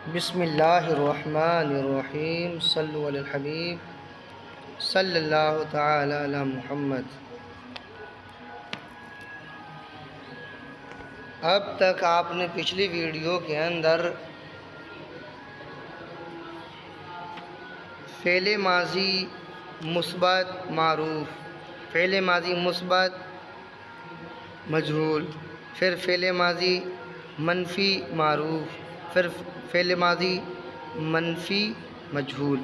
بسم اللہ الرحمن الرحیم صلو علی الحبیب صلی اللہ تعالی علی محمد۔ اب تک آپ نے پچھلی ویڈیو کے اندر فعل ماضی مثبت معروف، فعل ماضی مثبت مجہول، پھر فعل ماضی منفی معروف، پھر فعل ماضی منفی مجہول،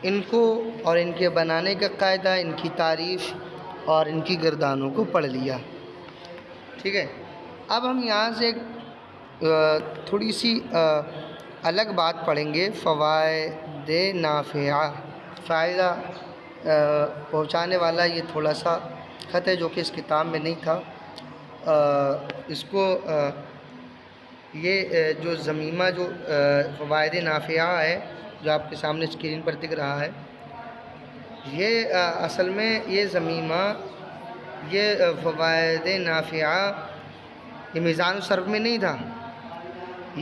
ان کو اور ان کے بنانے کا قاعدہ، ان کی تعریف اور ان کی گردانوں کو پڑھ لیا۔ ٹھیک ہے، اب ہم یہاں سے تھوڑی سی الگ بات پڑھیں گے، فوائد نافعہ، فائدہ پہنچانے والا یہ تھوڑا سا خط ہے جو کہ اس کتاب میں نہیں تھا۔ اس کو یہ جو ضمیمہ جو فوائد نافعہ ہے جو آپ کے سامنے اسکرین پر دکھ رہا ہے، یہ اصل میں یہ ضمیمہ، یہ فوائد نافعہ یہ میزان الصرف میں نہیں تھا،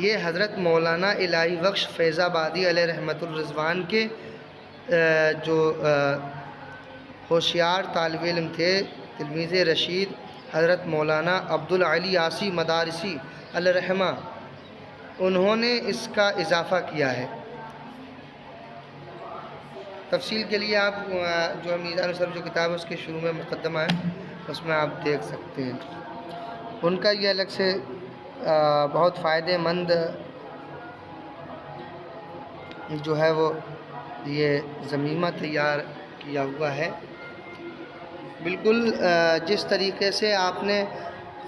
یہ حضرت مولانا الہی بخش فیض آبادی علیہ رحمۃ الرضوان کے جو ہوشیار طالب علم تھے، تلمیذ رشید حضرت مولانا عبدالعلی عاصی مدارسی علیہ رحمہ، انہوں نے اس کا اضافہ کیا ہے۔ تفصیل کے لیے آپ جو میزان الصرف جو کتاب ہے اس کے شروع میں مقدمہ ہے، اس میں آپ دیکھ سکتے ہیں۔ ان کا یہ الگ سے بہت فائدہ مند جو ہے وہ یہ ضمیمہ تیار کیا ہوا ہے۔ بالکل جس طریقے سے آپ نے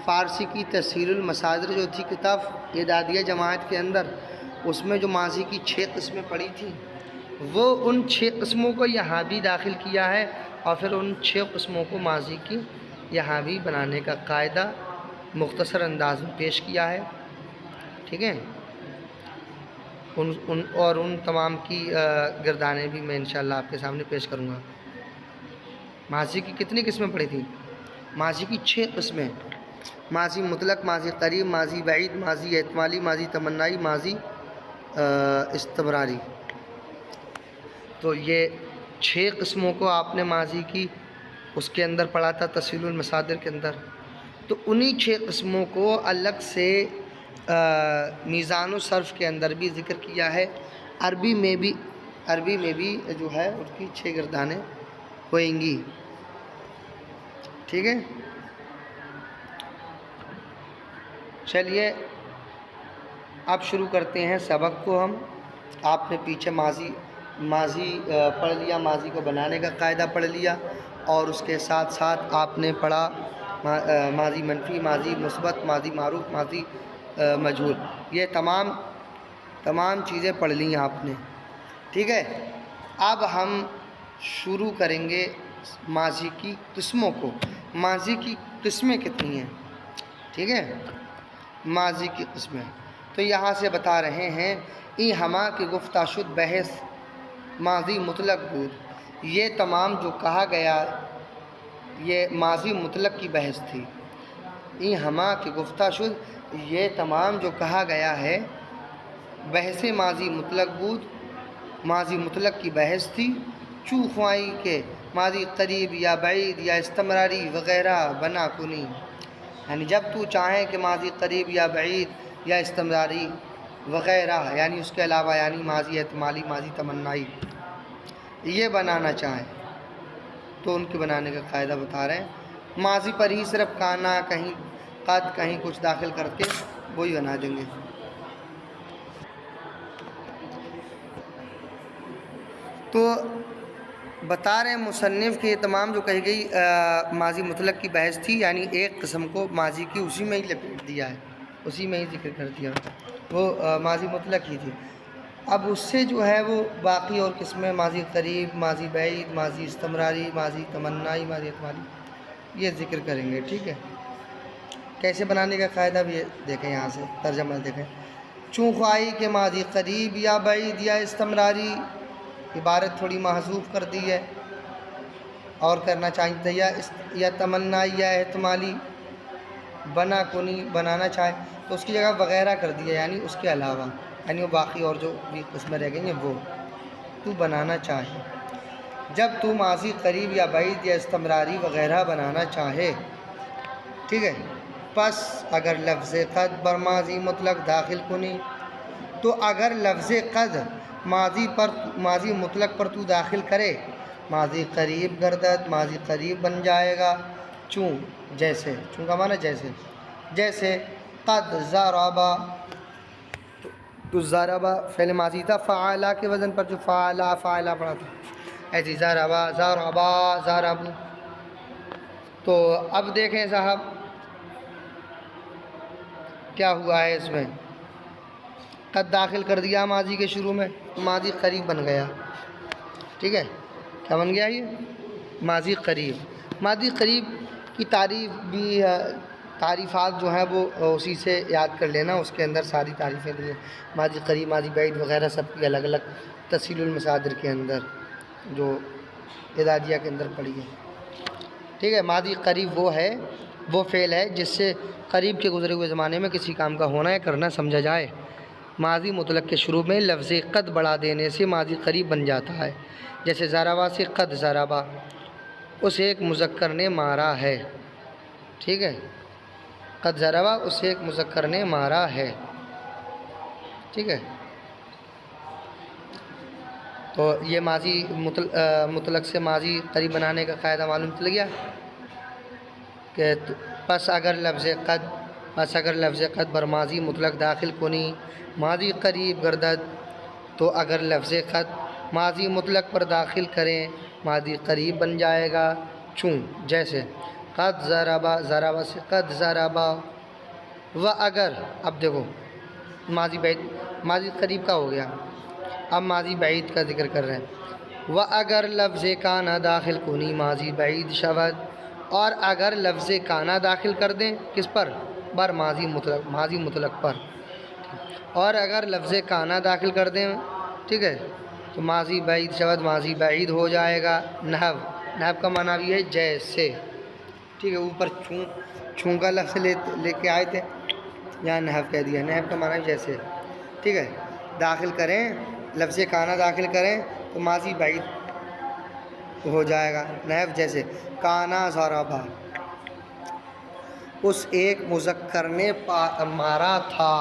فارسی کی تسہیل المصادر جو تھی کتاب اعدادیہ جماعت کے اندر، اس میں جو ماضی کی 6 قسمیں پڑھی تھیں، وہ ان 6 قسموں کو یہاں بھی داخل کیا ہے، اور پھر ان 6 قسموں کو ماضی کی یہاں بھی بنانے کا قاعدہ مختصر انداز میں پیش کیا ہے۔ ٹھیک ہے، ان تمام کی گردانیں بھی میں انشاءاللہ آپ کے سامنے پیش کروں گا۔ ماضی کی کتنی قسمیں پڑھی تھیں؟ ماضی کی 6 قسمیں، ماضی مطلق، ماضی قریب، ماضی بعید، ماضی احتمالی، ماضی تمنائی، ماضی استمراری۔ تو یہ 6 قسموں کو آپ نے ماضی کی اس کے اندر پڑھا تھا تسہیل المصادر کے اندر، تو انہی 6 قسموں کو الگ سے میزان الصرف کے اندر بھی ذکر کیا ہے۔ عربی میں بھی جو ہے اس کی 6 گردانیں ہوئیں گی۔ ٹھیک ہے، چلیے اب شروع کرتے ہیں سبق کو ہم۔ آپ نے پیچھے ماضی پڑھ لیا، ماضی کو بنانے کا قاعدہ پڑھ لیا، اور اس کے ساتھ ساتھ آپ نے پڑھا ماضی منفی، ماضی مثبت، ماضی معروف، ماضی مجہول، یہ تمام چیزیں پڑھ لیں آپ نے۔ ٹھیک ہے، اب ہم شروع کریں گے ماضی کی قسموں کو۔ ماضی کی قسمیں کتنی ہیں؟ ٹھیک ہے، ماضی کی قسمیں تو یہاں سے بتا رہے ہیں، ای ہما کی گفتہ شد بحث ماضی مطلق بود، یہ تمام جو کہا گیا یہ ماضی مطلق کی بحث تھی۔ ای ہما کی گفتہ شد، یہ تمام جو کہا گیا ہے بحث ماضی مطلق بود، ماضی مطلق کی بحث تھی۔ چو خواہی کہ ماضی قریب یا بعید یا استمراری وغیرہ بنا کنی، یعنی جب تو چاہیں کہ ماضی قریب یا بعید یا استمراری وغیرہ، یعنی اس کے علاوہ، یعنی ماضی احتمالی، ماضی تمنائی، یہ بنانا چاہیں تو ان کے بنانے کا قاعدہ بتا رہے ہیں۔ ماضی پر ہی صرف کانا، کہیں قد، کہیں کچھ داخل کر کے وہی بنا دیں گے۔ تو بتا رہے ہیں مصنف کہ یہ تمام جو کہی گئی ماضی مطلق کی بحث تھی، یعنی ایک قسم کو ماضی کی اسی میں ہی لپیٹ دیا ہے، اسی میں ہی ذکر کر دیا، وہ ماضی مطلق ہی تھی۔ اب اس سے جو ہے وہ باقی اور قسمیں، ماضی قریب، ماضی بعید، ماضی استمراری، ماضی تمنائی، ماضی احتمالی، یہ ذکر کریں گے۔ ٹھیک ہے، کیسے بنانے کا قاعدہ بھی دیکھیں، یہاں سے ترجمہ دیکھیں۔ چوں خواہی کہ ماضی قریب یا بعید یا استمراری، عبارت تھوڑی محذوف کر دی ہے، اور کرنا چاہیے یا تمنائی یا احتمالی، بنا کنی بنانا چاہے تو اس کی جگہ وغیرہ کر دیا، یعنی اس کے علاوہ، یعنی وہ باقی اور جو بھی قسمیں رہ گئی ہیں وہ تو بنانا چاہے. جب تو ماضی قریب یا بعید یا استمراری وغیرہ بنانا چاہے، ٹھیک ہے، پس اگر لفظ قد بر ماضی مطلق داخل کنی، تو اگر لفظ قد ماضی مطلق پر تو داخل کرے، ماضی قریب گردد، ماضی قریب بن جائے گا. چون جیسے، چون کا معنی جیسے قد ضربا، تو ضربا فعل ماضی تھا فعلا کے وزن پر، جو فعلا پڑا تھا، ایسی ضربا ضربو. تو اب دیکھیں صاحب کیا ہوا ہے، اس میں قد داخل کر دیا ماضی کے شروع میں، تو ماضی قریب بن گیا. ٹھیک ہے، کیا بن گیا یہ ماضی قریب. ماضی قریب کی تعریف بھی تعریفات جو ہیں وہ اسی سے یاد کر لینا، اس کے اندر ساری تعریفیں دی ہیں. ماضی قریب، ماضی بعید وغیرہ سب کی الگ الگ تفصیل المصادر کے اندر جو اداریہ کے اندر پڑھی ہے. ٹھیک ہے، ماضی قریب وہ فعل ہے جس سے قریب کے گزرے ہوئے زمانے میں کسی کام کا ہونا یا کرنا سمجھا جائے. ماضی مطلق کے شروع میں لفظ قد بڑھا دینے سے ماضی قریب بن جاتا ہے. جیسے ضربا سے قد ضربا، اسے ایک مذکر نے مارا ہے. ٹھیک ہے، قد ضربا اسے ایک مذکر نے مارا ہے. ٹھیک ہے، تو یہ ماضی مطلق سے ماضی قریب بنانے کا قاعدہ معلوم چل گیا کہ پس اگر لفظ قد بر ماضی مطلق داخل کنی، ماضی قریب گردد. تو اگر لفظ قد ماضی مطلق پر داخل کریں، ماضی قریب بن جائے گا. چون جیسے قد ضربا سے قد ضربا. و اگر، اب دیکھو ماضی قریب کا ہو گیا، اب ماضی بعید کا ذکر کر رہے ہیں. و اگر لفظ کانا داخل کنی ماضی بعید شود. اور اگر لفظ کانا داخل کر دیں کس پر؟ بر ماضی مطلق پر. اور اگر لفظ کانا داخل کر دیں، ٹھیک ہے، تو ماضی بعید شود، ماضی بعید ہو جائے گا. نحو کا معنی بھی ہے جیسے. ٹھیک ہے، اوپر چون کا لفظ لے کے آئے تھے، یہاں نحو کہہ دیا. نحو کا معنی جیسے. ٹھیک ہے، داخل کریں، لفظ کانا داخل کریں تو ماضی بعید ہو جائے گا. نحو جیسے کانا ضربا، اس ایک مذکر نے مارا تھا.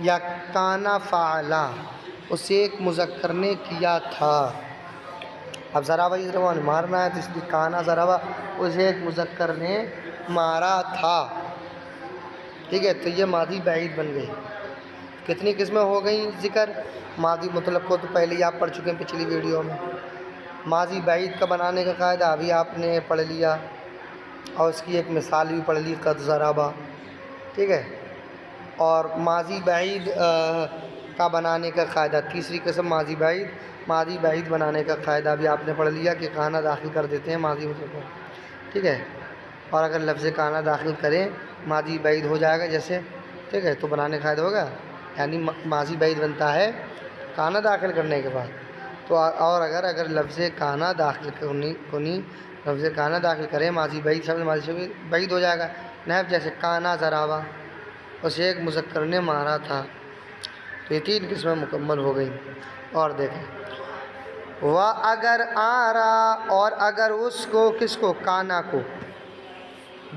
یا کانا فعلا، اس ایک مذکر نے کیا تھا. اب ضربا نے مارنا ہے تو اس لیے کانا ضربا، اس ایک مذکر نے مارا تھا. ٹھیک ہے، تو یہ ماضی بعید بن گئی. کتنی قسمیں ہو گئیں ذکر؟ ماضی مطلق کو تو پہلے ہی آپ پڑھ چکے ہیں پچھلی ویڈیو میں. ماضی بعید کا بنانے کا قاعدہ ابھی آپ نے پڑھ لیا، اور اس کی ایک مثال بھی پڑھ لی، قد ضربا. ٹھیک ہے، اور ماضی بعید کا بنانے کا قاعدہ تیسری قسم ماضی بعید بنانے کا قاعدہ بھی آپ نے پڑھ لیا کہ کانا داخل کر دیتے ہیں ماضی مطلق کو. ٹھیک ہے، اور اگر لفظ کانا داخل کریں ماضی بعید ہو جائے گا جیسے. ٹھیک ہے، تو بنانے کا قاعدہ ہوگا، یعنی ماضی بعید بنتا ہے کانا داخل کرنے کے بعد. تو اور اگر لفظ کانا داخل کنی لفظ کانا داخل کریں ماضی بعید ہو جائے گا. نحو جیسے کانا ضربا، اسے ایک مذکر نے مارا تھا. تو یہ 3 قسمیں مکمل ہو گئیں. اور دیکھیں و اگر آرا، اور اگر اس کو کس کو؟ کانا کو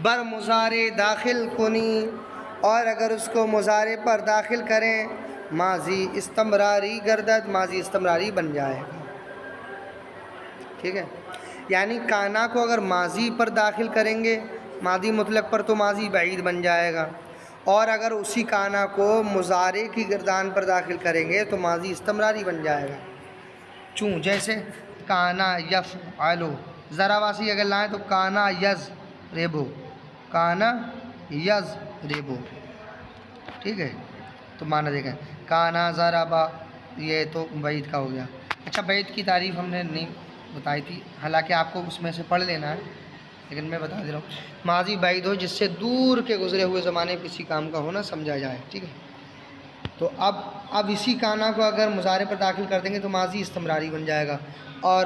بر مضارع داخل کنی، اور اگر اس کو مضارع پر داخل کریں ماضی استمراری گردد، ماضی استمراری بن جائے گا. ٹھیک ہے، یعنی کانا کو اگر ماضی پر داخل کریں گے ماضی مطلق پر تو ماضی بعید بن جائے گا، اور اگر اسی کانا کو مضارع کی گردان پر داخل کریں گے تو ماضی استمراری بن جائے گا. چون جیسے کانا یفعلو، ضرباسی اگر لائیں تو کانا یضربو، کانا یضربو. ٹھیک ہے، تو معنی دیکھیں کانا ضربا، یہ تو بعید کا ہو گیا. اچھا، بعید کی تعریف ہم نے نہیں بتائی تھی، حالانکہ آپ کو اس میں سے پڑھ لینا ہے، لیکن میں بتا دے رہا ہوں. ماضی بعید ہو جس سے دور کے گزرے ہوئے زمانے کسی کام کا ہونا سمجھا جائے. ٹھیک ہے، تو اب اسی کانا کو اگر مضارع پر داخل کر دیں گے تو ماضی استمراری بن جائے گا. اور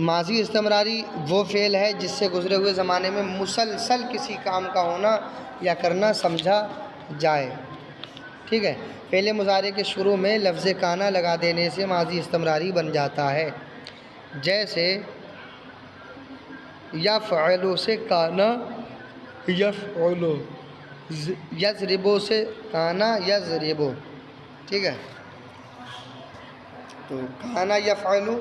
ماضی استمراری وہ فعل ہے جس سے گزرے ہوئے زمانے میں مسلسل کسی کام کا ہونا یا کرنا سمجھا جائے. ٹھیک ہے، فعل مضارع کے شروع میں لفظ کانا لگا دینے سے ماضی استمراری بن جاتا ہے، جیسے یفعلو سے کانا یفعلو، یضربو سے کانا یضربو، ٹھیک ہے، تو کانا یفعلو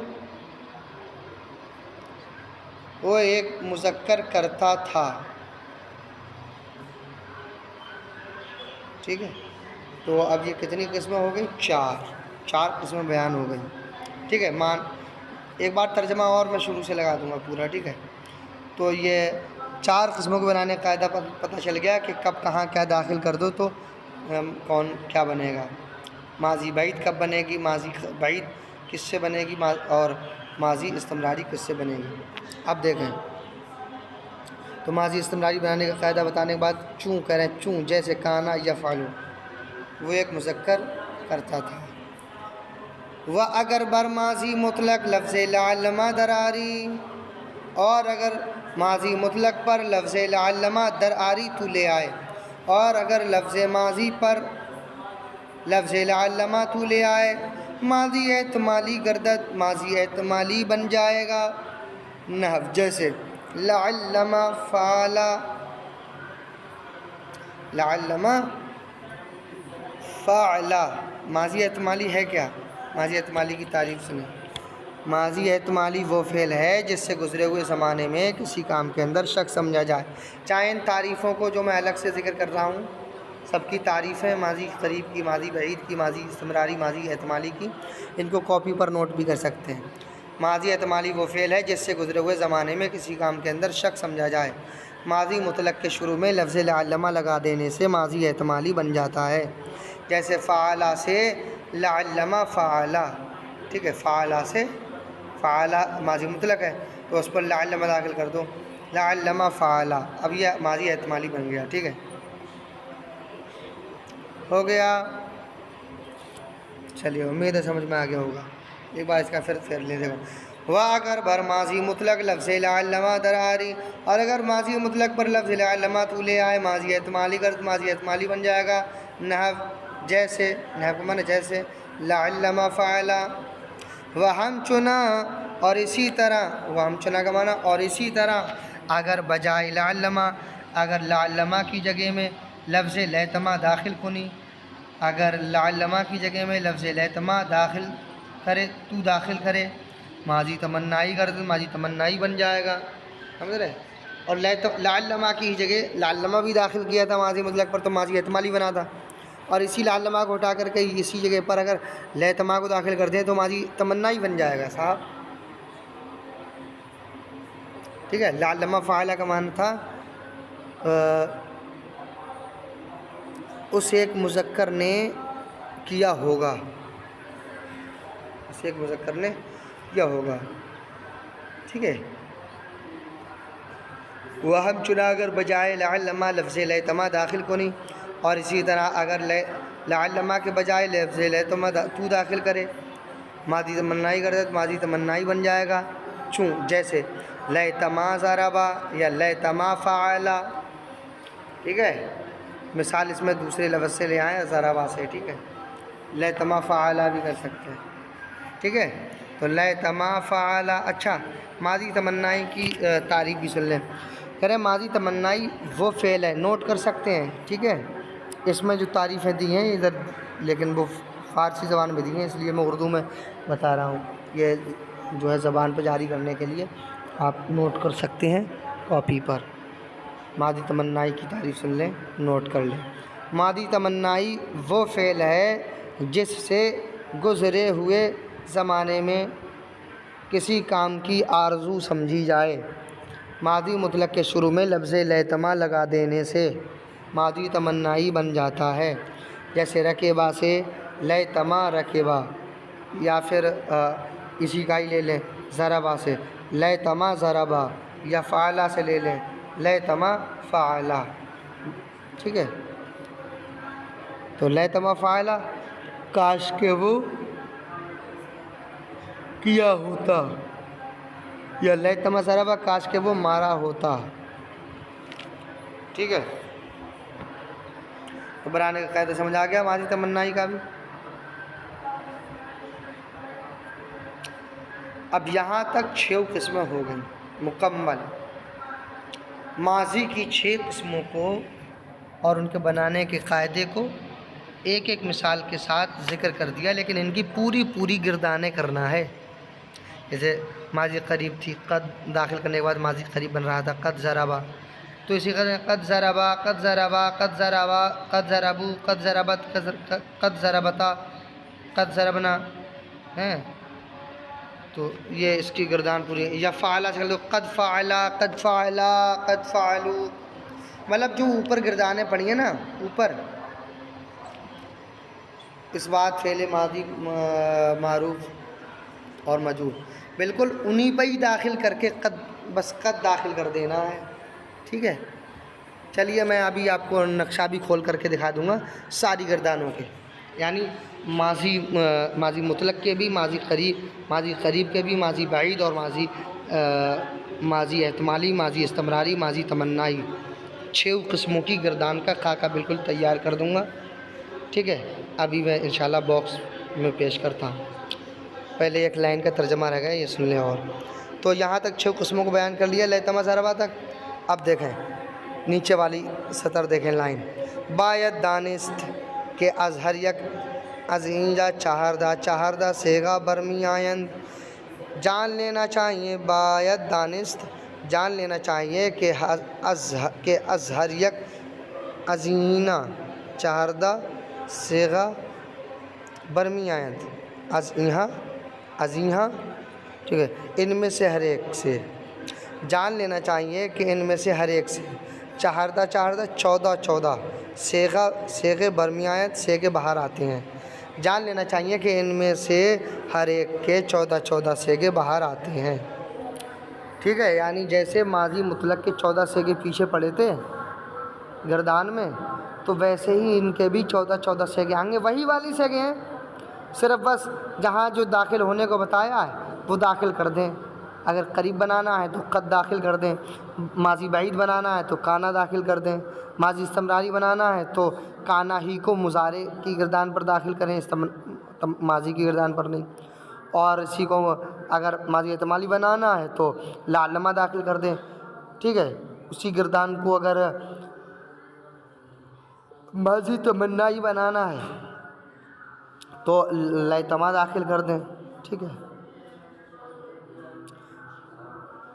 وہ ایک مذکر کرتا تھا، ٹھیک ہے، تو اب یہ کتنی قسمیں ہو گئی؟ چار قسمیں بیان ہو گئی، ٹھیک ہے۔ ایک بار ترجمہ اور میں شروع سے لگا دوں گا پورا، ٹھیک ہے، تو یہ 4 قسموں کو بنانے کا قاعدہ پتہ چل گیا کہ کب کہاں کیا داخل کر دو تو کون کیا بنے گا، ماضی بعید کب بنے گی، ماضی بعید کس سے بنے گی، اور ماضی استمراری کس سے بنے گی۔ اب دیکھیں، تو ماضی استمراری بنانے کا قاعدہ بتانے کے بعد چوں کریں، چوں جیسے کانا یفعلو وہ ایک مذکر کرتا تھا، وہ اگر بر ماضی مطلق لفظ لعلما دراری، اور اگر ماضی مطلق پر لفظ لعلما دراری تو لے آئے، اور اگر لفظ ماضی پر لفظ لعلما تو لے آئے، ماضی احتمالی گردد ماضی احتمالی بن جائے گا، نحو جیسے لعلما فعلا، لعلما فعلا ماضی احتمالی ہے کیا؟ ماضی احتمالی کی تعریف سنیں، ماضی احتمالی وہ فعل ہے جس سے گزرے ہوئے زمانے میں کسی کام کے اندر شک سمجھا جائے، چاہے ان تعریفوں کو جو میں الگ سے ذکر کر رہا ہوں سب کی تعریفیں، ماضی قریب کی، ماضی بعید کی، ماضی استمراری، ماضی احتمالی کی، ان کو کاپی پر نوٹ بھی کر سکتے ہیں۔ ماضی احتمالی وہ فعل ہے جس سے گزرے ہوئے زمانے میں کسی کام کے اندر شک سمجھا جائے، ماضی مطلق کے شروع میں لفظ لعلما لگا دینے سے ماضی احتمالی بن جاتا ہے، جیسے فعلا سے لعلما فعلا، ٹھیک ہے، فعلا سے فعلا ماضی مطلق ہے تو اس پر لعلما داخل کر دو، لعلما فعلا، اب یہ ماضی احتمالی بن گیا، ٹھیک ہے، ہو گیا۔ چلیے امید ہے سمجھ میں آ گیا ہوگا، ایک بار اس کا پھر لے دیکھو، وہ اگر بر ماضی مطلق لفظ لعلما دراری، اور اگر ماضی مطلق پر لفظ لعلما تو لے آئے، ماضی احتمالی گرد ماضی احتمالی بن جائے گا، نحو جیسے، نحو کا معنی جیسے لعلما فعلا، وہم چنا، اور اسی طرح، وہم چنا کا معنی اور اسی طرح، اگر بجائے لعلما، اگر لعلما کی جگہ میں لفظ لیتما داخل کنی، اگر لعلما کی جگہ میں لفظ لیتما داخل کرے، تو داخل کرے، ماضی تمنائی کر دے، ماضی تمنائی بن جائے گا، سمجھ رہے، اور لعلما کی جگہ لعلما بھی داخل کیا تھا ماضی مطلق پر تو ماضی احتمالی بنا تھا، اور اسی لعلما کو ہٹا کر کے اسی جگہ پر اگر لیتما کو داخل کر دیں تو ماضی تمنائی بن جائے گا صاحب، ٹھیک ہے۔ لعلما فعلا کا معنی تھا اس ایک مذکر نے کیا ہوگا، اس ایک مذکر نے کیا ہوگا، ٹھیک ہے۔ وہم چنا اگر بجائے لعلما لفظ لیتما داخل کنی، اور اسی طرح اگر لعلما کے بجائے لفظ لیتما تو داخل کرے، ماضی تمنائی کردے تو ماضی تمنائی بن جائے گا، چوں جیسے لیتما ضربا یا لیتما فعلا، ٹھیک ہے، مثال اس میں دوسرے لفظ سے لے آئیں ضربا سے، ٹھیک ہے، لیتما فعلا بھی کر سکتے ہیں، ٹھیک ہے، تو لیتما فعلا۔ اچھا، ماضی تمنائی کی تعریف بھی سن لیں، کہہ رہے ہیں ماضی تمنائی وہ فعل ہے، نوٹ کر سکتے ہیں، ٹھیک ہے، اس میں جو تعریفیں دی ہیں ادھر، لیکن وہ فارسی زبان میں دی ہیں اس لیے میں اردو میں بتا رہا ہوں، یہ جو ہے زبان پہ جاری کرنے کے لیے آپ نوٹ کر سکتے ہیں کاپی پر۔ ماضی تمنائی کی تعریف سن لیں، نوٹ کر لیں، ماضی تمنائی وہ فعل ہے جس سے گزرے ہوئے زمانے میں کسی کام کی آرزو سمجھی جائے، ماضی مطلق کے شروع میں لفظ لیتما لگا دینے سے ماضی تمنائی بن جاتا ہے، جیسے رکیبا سے لیتما رکیبا، یا پھر اسی کا ہی لے لیں ضربا سے لیتما ضربا، یا فعلا سے لے لیں لیتما فعلا، ٹھیک ہے، تو لیتما فعلا کاش کہ وہ کیا ہوتا، یا لیتما ضربا کاش کہ وہ مارا ہوتا، ٹھیک ہے۔ تو بنانے کا قاعدہ سمجھ آ گیا ماضی تمنائی کا بھی. اب یہاں تک 6 قسمیں ہو گئیں مکمل. ماضی کی 6 قسموں کو اور ان کے بنانے کے قاعدے کو ایک ایک مثال کے ساتھ ذکر کر دیا، لیکن ان کی پوری گردانیں کرنا ہے. جیسے ماضی قریب تھی، قد داخل کرنے کے بعد ماضی قریب بن رہا تھا قد ضربا، تو اسی طرح قد ضربا، قد ضربا، قد ضربا، قد ضربو، قد ضربت، قد ضربتا، قد ضربنا ہیں. تو یہ اس کی گردان پوری ہے. یا فعلا سے لو قد فعلا، قد فعلا، قد فعلو، مطلب جو اوپر گردانیں پڑی ہیں نا اوپر، اس بات فعل ماضی معروف اور مجہول، بالکل انہی پہ ہی داخل کر کے قد، بس قد داخل کر دینا ہے. ٹھیک ہے. چلیے میں ابھی آپ کو نقشہ بھی کھول کر کے دکھا دوں گا ساری گردانوں کے، یعنی ماضی مطلق کے بھی، ماضی قریب کے بھی، ماضی بعید اور ماضی احتمالی، ماضی استمراری، ماضی تمنائی، 6 قسموں کی گردان کا خاکہ بالکل تیار کر دوں گا. ٹھیک ہے. ابھی میں انشاءاللہ باکس میں پیش کرتا ہوں. پہلے ایک لائن کا ترجمہ رہ گیا، یہ سن لیں. اور تو یہاں تک 6 قسموں کو بیان کر لیا لیتما ضربا تک. اب دیکھیں نیچے والی سطر دیکھیں لائن. باید دانست کہ از ہر یک از اینجا چہاردہ سیگا برمی آیند. جان لینا چاہیے، باید دانست جان لینا چاہیے کہ از ہر یک از اینا چہاردہ سیگا برمی آیند. از یہاں ٹھیک ہے، ان میں سے ہر ایک سے جان لینا چاہیے کہ ان میں سے ہر ایک سے چہاردہ 14 سیغے برمی آیت سیغے باہر آتے ہیں. جان لینا چاہیے کہ ان میں سے ہر ایک کے 14 سیغے باہر آتے ہیں. ٹھیک ہے. یعنی جیسے ماضی مطلق کے 14 سیغے پیچھے پڑے تھے گردان میں، تو ویسے ہی ان کے بھی 14 سیغے آئیں گے. وہی والی سیغے ہیں، صرف بس جہاں جو داخل ہونے کو بتایا ہے وہ داخل کر دیں. اگر قریب بنانا ہے تو قد داخل کر دیں، ماضی بعید بنانا ہے تو کانا داخل کر دیں، ماضی استمراری بنانا ہے تو کانا ہی کو مضارع کی گردان پر داخل کریں، ماضی کی گردان پر نہیں. اور اسی کو اگر ماضی احتمالی بنانا ہے تو لعلمہ داخل کر دیں. ٹھیک ہے. اسی گردان کو اگر ماضی تمنائی بنانا ہے تو لیتما داخل کر دیں. ٹھیک ہے.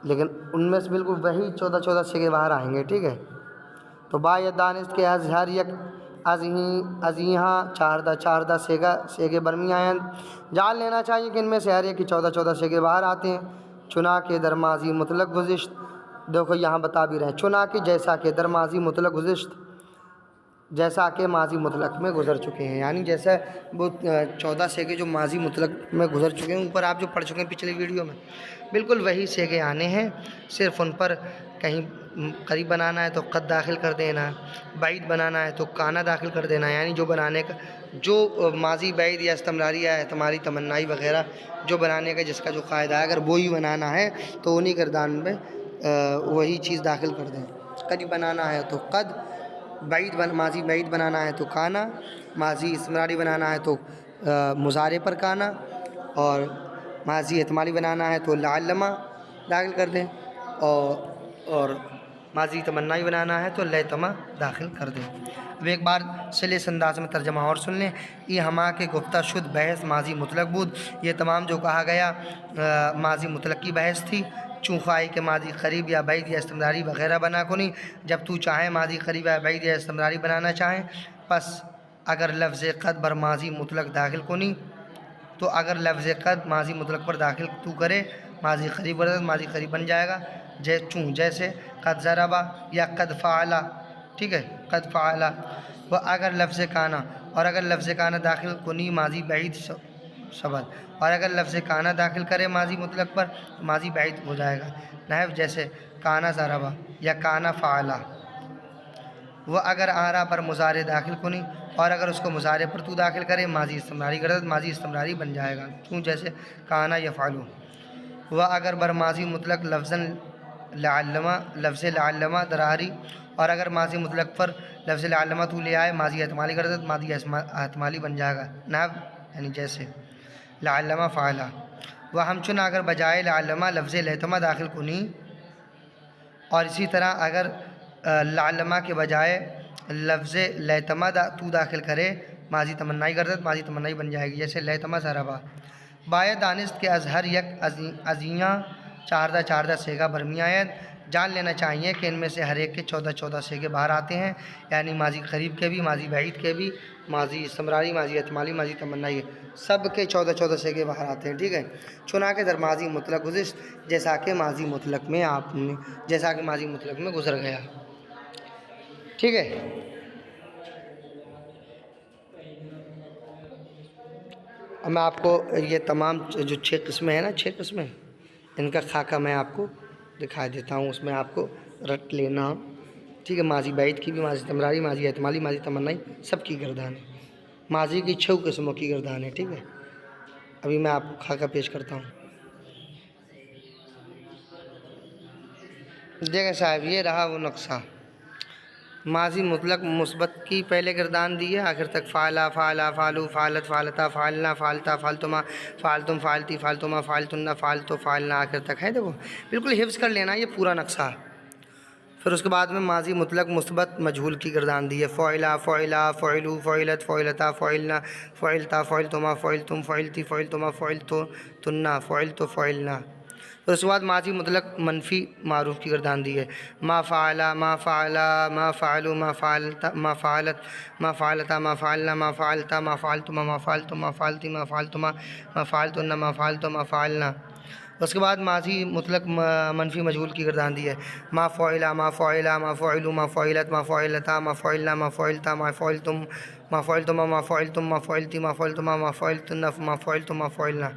لیکن ان میں سے بالکل وہی 14 سیغے باہر آئیں گے. ٹھیک ہے. تو باید دانست کے از ہر یک از یہاں چہاردہ سیغے برمی آیند. جان لینا چاہیے کہ ان میں سے ہر ایک کی 14 سیغے باہر آتے ہیں. چنا کے در ماضی مطلق گزشت، دیکھو یہاں بتا بھی رہے ہیں چنا کے جیسا کہ در ماضی مطلق گزشت، جیسا کہ ماضی مطلق میں گزر چکے ہیں. یعنی جیسا وہ 14 سیغے جو ماضی مطلق میں گزر چکے ہیں، اوپر آپ جو پڑھ چکے ہیں پچھلی ویڈیو میں، بالکل وہی سیغے آنے ہیں. صرف ان پر کہیں قریب بنانا ہے تو قد داخل کر دینا، بعید بنانا ہے تو کانا داخل کر دینا. یعنی جو بنانے کا جو ماضی بعید یا استمراری یا احتمالی تمنائی وغیرہ جو بنانے کا جس کا جو قاعدہ ہے، اگر وہی بنانا ہے تو انہی گردان میں وہی چیز داخل کر دیں. قریب بنانا ہے تو قد، ماضی بعید بنانا ہے تو کانا، ماضی استمراری بنانا ہے تو مضارع پر کانا، اور ماضی احتمالی بنانا ہے تو لعلمہ داخل کر دیں، اور ماضی تمنائی بنانا ہے تو لیتما داخل کر دیں. اب ایک بار سلیس انداز میں ترجمہ اور سن لیں. یہ ہما کے گفتہ شد بحث ماضی مطلق بود. یہ تمام جو کہا گیا ماضی مطلق کی بحث تھی. چوں خواہی کہ ماضی قریب یا بعید یا استمراری وغیرہ بنا کنی، جب تو چاہیں ماضی قریب یا بعید یا استمراری بنانا چاہیں، پس اگر لفظ قد بر ماضی مطلق داخل کنی، تو اگر لفظ قد ماضی مطلق پر داخل تو کرے، ماضی قریب بن جائے گا. جیسے قد ضربا یا قد فعلا. ٹھیک ہے. قد فعلا. وہ اگر لفظ کانا، اور اگر لفظ کانا داخل کنی ماضی بعید شبد، اور اگر لفظ کانا داخل کرے ماضی مطلق پر ماضی بعید ہو جائے گا. نحو جیسے کانا ضربا یا کانا فعلا. وہ اگر آرا پر مضارع داخل کنی، اور اگر اس کو مضارع پر تو داخل کرے ماضی استمراری کرے، ماضی استمراری بن جائے گا. چون جیسے کانا یفعلو. وہ اگر بر ماضی مطلق لفظ لعلمہ دراری، اور اگر ماضی مطلق پر لفظ لعلمہ تو لے آئے ماضی احتمالی کر دے تو ماضی احتمالی بن جائے گا، نحو یعنی جیسے لعلمہ فعلا، وہ ہم چنا اگر بجائے لعلمہ لفظ لیتمہ داخل کنی، اور اسی طرح اگر لعلمہ کے بجائے لفظ لیتمہ تو داخل کرے ماضی تمنائی کر دے تو ماضی تمنائی بن جائے گی، جیسے لیتمہ ضربہ، بائے دانست کے ازہر یک ازیاں چاردہ چاردہ سیگا برمی آیت، جان لینا چاہیے کہ ان میں سے ہر ایک کے 14 سیگے باہر آتے ہیں، یعنی ماضی قریب کے بھی، ماضی بعید کے بھی، ماضی استمراری، ماضی احتمالی، ماضی تمنائی، سب کے 14 سیگے باہر آتے ہیں، ٹھیک ہے۔ چنانکہ در ماضی مطلق گزشت جیسا کہ ماضی مطلق میں گزر گیا، ٹھیک ہے۔ اب میں آپ کو یہ تمام جو 6 قسمیں ہیں نا، 6 قسمیں، ان کا خاکہ میں آپ کو دکھا دیتا ہوں، اس میں آپ کو رٹ لینا، ٹھیک ہے۔ ماضی بعید کی بھی، ماضی استمراری، ماضی احتمالی، ماضی تمنائی، سب کی گردان ہے، ماضی کی 6 قسموں کی گردان ہے، ٹھیک ہے۔ ابھی میں آپ کو خاکہ پیش کرتا ہوں، دیکھیں صاحب، یہ رہا وہ نقشہ۔ ماضی مطلق مثبت کی پہلے گردان دی ہے، آخر تک فعلا، فعلا، فعلو، فعلت، فعلتا، فعلنا، فعلتا، فعلتما، فعلتم، فعلتی، فعلتما، فعلتن، فعلتو، فعلنا، آخر تک ہے، دیکھو بالکل حفظ کر لینا یہ پورا نقشہ۔ پھر اس کے بعد میں ماضی مطلق مثبت مجہول کی گردان دی ہے، فعلا، فعلا، فعلو، فعلت، فعلتا، فعلنا، فعلتا، فعلتما، فعلتم، فعلتی، فعلتما، فعلتو، تننا، فعلتو، فعلنا۔ پھر اس کے بعد ماضی مطلق منفی معروف کی گردان دی ہے، ما فعلا، ما فعلا، ما فعلو، ما فعلتا، ما فعلت، ما فعلتا، ما فعلنا، ما فعلتا، ما فعلتما، ما فعلتم، ما فعلتی، ما فعلتما، ما فعلتن، ما فعلتو، ما فعلنا۔ اس کے بعد ماضی مطلق منفی مجہول کی گردان دی ہے، ما فعلا، ما فعلا، ما فعلو، ما فعلت، ما فعلتا، ما فعلنا، ما فعلتا، ما فعلتم، ما فعلتما، ما فعلتم، ما فعلتی، ما فعلتما، ما فعلتن، ما فعلتو، ما فعلنا۔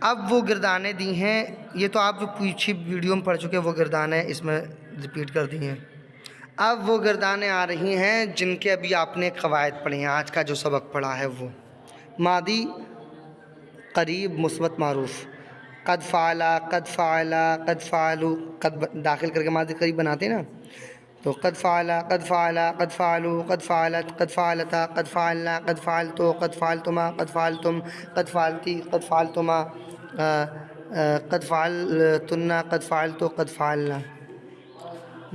اب وہ گردانیں دی ہیں، یہ تو آپ جو پیچھے ویڈیو میں پڑھ چکے وہ گردانیں اس میں ریپیٹ کر دی ہیں۔ اب وہ گردانیں آ رہی ہیں جن کے ابھی آپ نے قواعد پڑھے ہیں، آج کا جو سبق پڑھا ہے وہ ماضی قریب مثبت معروف، قد فعلا، قد فعلا، قد فعلو، قد داخل کر کے ماضی قریب بناتے ہیں نا، تو قد فعلا، قد فعلا، قد فعلو، قد فعلت، قد فعلتا، قد فعلنا، قد فعلتو، قد فعلتما، قد فعلتم، قد فعلتی، قد فعلتما، قد فعلتن، قد فعلتو، قد فعلنا۔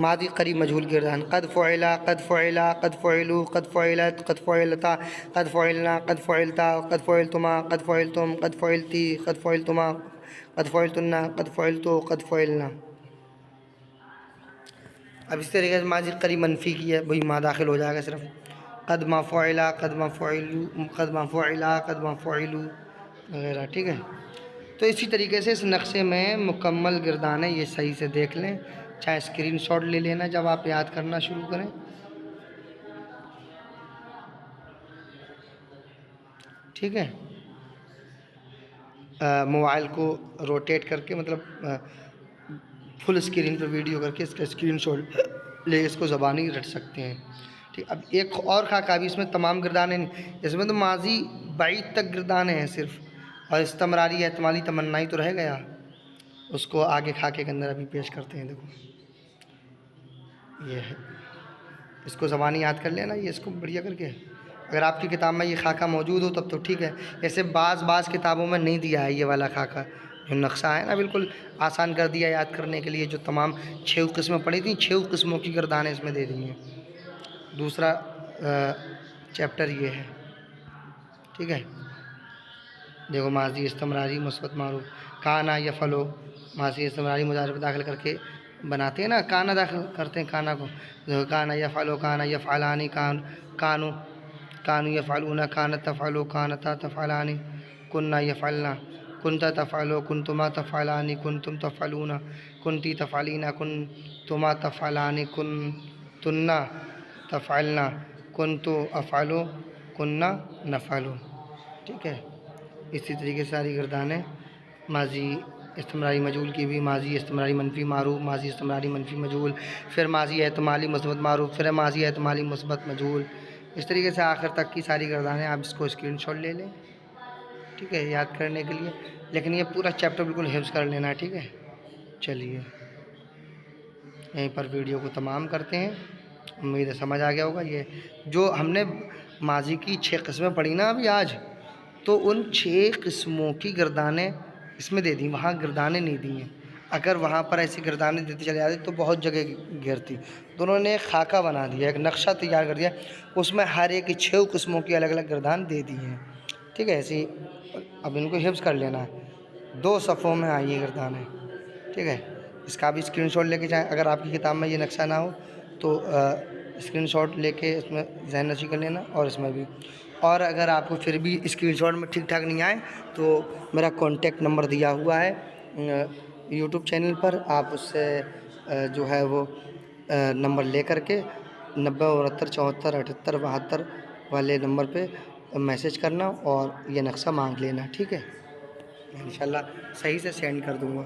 ماضی قریب مجہول کی گردان، قد فعلا، قد فعلا، قد فعلو، قد فعلت، قد فعلتا، قد فعلنا، قد فعلتا، قد فعلتما، قد فعلتم، قد فعلتی، قد فعلتما، قد فعلتن، قد فعلتو، قد فعلنا۔ اب اس طریقے سے ماضی قریب منفی کی ہے، وہی ما داخل ہو جائے گا صرف، قد ما فعلا، قد ما فعلو، قد ما فعلا، قد ما فعلو وغیرہ، ٹھیک ہے۔ تو اسی طریقے سے اس نقشے میں مکمل گردانیں یہ صحیح سے دیکھ لیں، چاہے اسکرین شاٹ لے لینا جب آپ یاد کرنا شروع کریں، ٹھیک ہے۔ موبائل کو روٹیٹ کر کے، مطلب فل اسکرین پر ویڈیو کر کے اس کا اسکرین شاٹ لے اس کو زبانی رٹ سکتے ہیں، ٹھیک۔ اب ایک اور خاکہ بھی، اس میں تمام گردانیں نہیں، اس میں تو ماضی بعید تک گردانیں ہیں صرف، اور استمراری احتمالی تمنائی تو رہ گیا، اس کو آگے خاکے کے اندر ابھی پیش کرتے ہیں، دیکھو یہ ہے، اس کو زبانی یاد کر لینا، یہ اس کو بڑھیا کر کے، اگر آپ کی کتاب میں یہ خاکہ موجود ہو تب تو ٹھیک ہے، ایسے بعض کتابوں میں نہیں دیا ہے یہ والا خاکہ، جو نقشہ ہے نا بالکل آسان کر دیا یاد کرنے کے لیے، جو تمام 6 قسمیں پڑھی تھیں 6 قسموں کی گردانیں اس میں دے دی ہیں، دوسرا چیپٹر یہ ہے، ٹھیک ہے۔ دیکھو ماضی استمراری مثبت معروف، کانا یفعلو، ماضی استمراری مضارع پہ داخل کر کے بناتے ہیں نا، کانا داخل کرتے ہیں کانا کو، دیکھو کانا یفعلو، کانا یفعلانی، کانو یفعلون، کانت تفعلو، کانتا تفعلانی، کننا یفعلنا، کنتا تفعلو، کنتما تفعلانی، کنتم تفعلون، کنتی تفعلین، کنتما تفعلانی، کنتنا تفعلنا، کنتو افعلو، کننا نفعلو، ٹھیک ہے۔ اسی طریقے سے ساری گردانیں ماضی استمراری مجہول کی بھی، ماضی استمراری منفی معروف، ماضی استمراری منفی مجہول، پھر ماضی احتمالی مثبت معروف، پھر ماضی احتمالی مثبت مجہول، اس طریقے سے آخر تک کی ساری گردانیں، آپ اس کو اسکرین شاٹ لے لیں، ٹھیک ہے، یاد کرنے کے لیے، لیکن یہ پورا چیپٹر بالکل حفظ کر لینا ہے، ٹھیک ہے۔ چلیے یہیں پر ویڈیو کو تمام کرتے ہیں. امید ہے سمجھ آ گیا ہوگا. یہ جو ہم نے ماضی کی 6 قسمیں پڑھی نا ابھی آج، تو ان 6 قسموں کی گردانیں اس میں دے دیں، وہاں گردانیں نہیں دی ہیں. اگر وہاں پر ایسی گردانیں دیتی چلی جاتی تو بہت جگہ گھیرتی. تو انہوں نے ایک خاکہ بنا دیا، ایک نقشہ تیار کر دیا، اس میں ہر ایک 6 قسموں کی الگ الگ گردان دے دی ہیں. ٹھیک ہے. ایسی اب ان کو حفظ کر لینا ہے. 2 صفوں میں آئی یہ گردانیں. ٹھیک ہے. اس کا بھی اسکرین شاٹ لے کے جائیں. اگر آپ کی کتاب میں یہ نقشہ نہ ہو تو اسکرین شاٹ لے کے اس میں ذہن نشی کر لینا، اور اس میں بھی. اور اگر آپ کو پھر بھی اسکرین شاٹ میں ٹھیک ٹھاک نہیں آئے تو میرا کانٹیکٹ نمبر دیا ہوا ہے یوٹیوب چینل پر. آپ اس سے جو ہے وہ نمبر لے کر کے 90 69 74 78 72 والے نمبر پہ میسج کرنا اور یہ نقشہ مانگ لینا. ٹھیک ہے. انشاءاللہ صحیح سے سینڈ کر دوں گا.